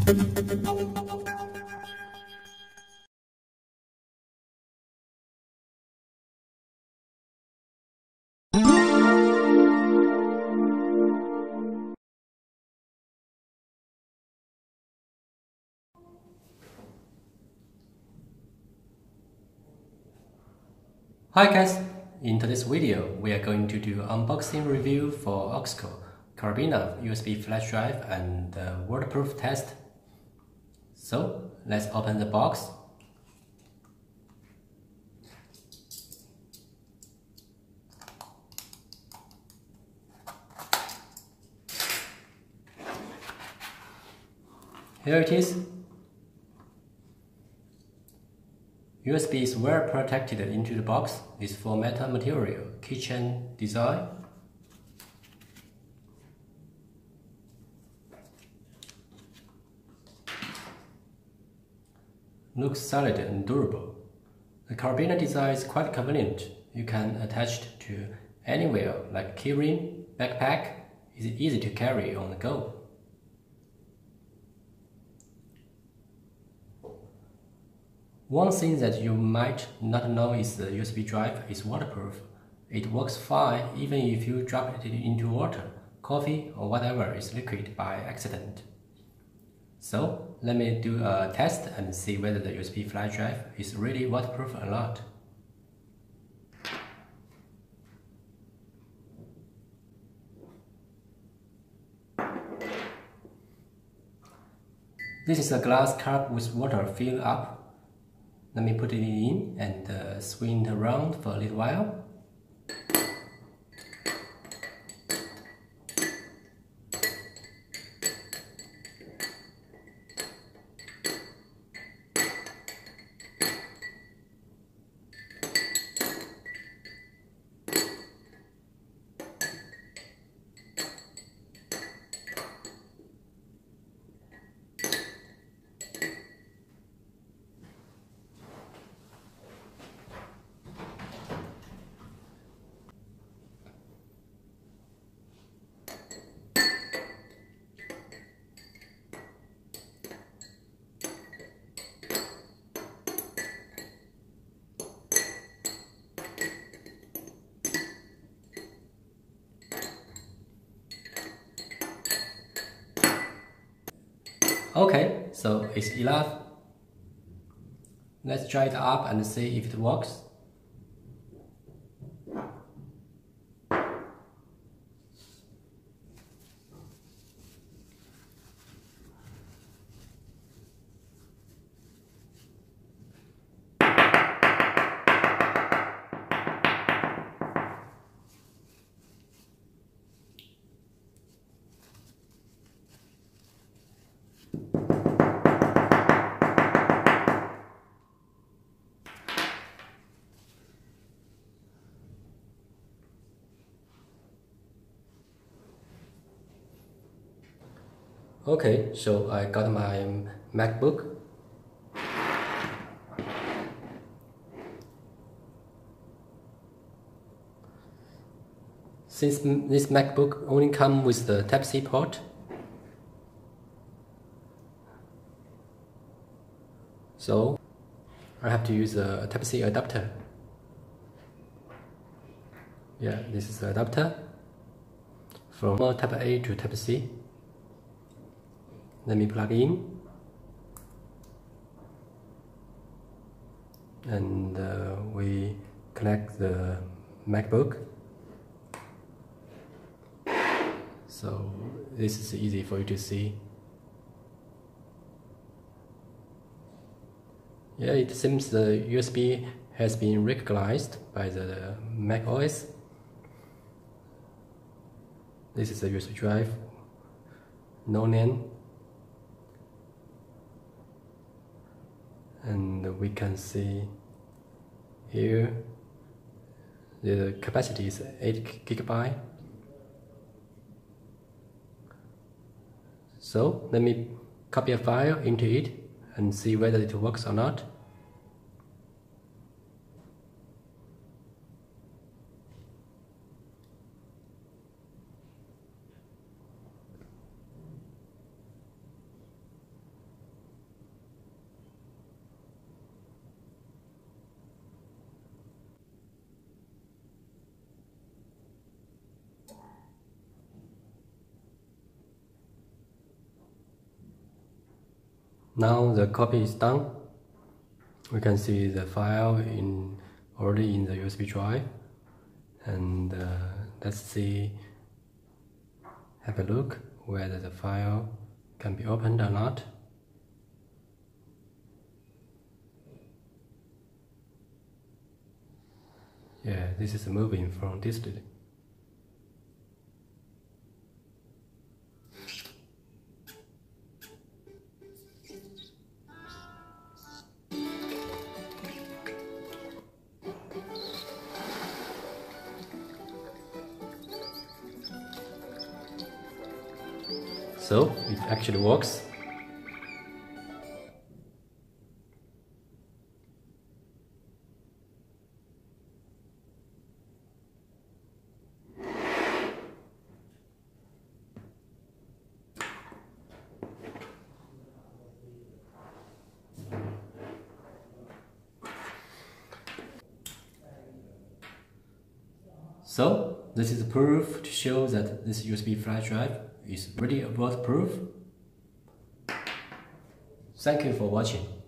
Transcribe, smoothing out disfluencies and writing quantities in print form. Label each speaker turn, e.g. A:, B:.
A: Hi guys, in today's video we are going to do unboxing review for AUXCOO carabiner USB flash drive and waterproof test. So let's open the box. Here it is. USB is well protected into the box. It's for metal material, kitchen design. Looks solid and durable. The carabiner design is quite convenient. You can attach it to anywhere like keyring, backpack. It's easy to carry on the go. One thing that you might not know is the USB drive is waterproof. It works fine even if you drop it into water, coffee or whatever is liquid by accident. So let me do a test and see whether the USB flash drive is really waterproof or not. This is a glass cup with water filled up. Let me put it in and swing it around for a little while. Okay, so it's enough. Let's try it up and see if it works. Okay, so I got my MacBook. Since this MacBook only comes with the Type-C port, so I have to use a Type-C adapter. Yeah, this is the adapter from Type A to Type-C. Let me plug in and we connect the MacBook. So this is easy for you to see. Yeah, it seems the USB has been recognized by the Mac OS. This is the USB drive, no name. And we can see here the capacity is 8 GB. So let me copy a file into it and see whether it works or not. Now the copy is done. We can see the file already in the USB drive, and let's see, have a look whether the file can be opened or not. Yeah, this is moving from distance. So it actually works. So this is proof to show that this USB flash drive is really waterproof. Thank you for watching.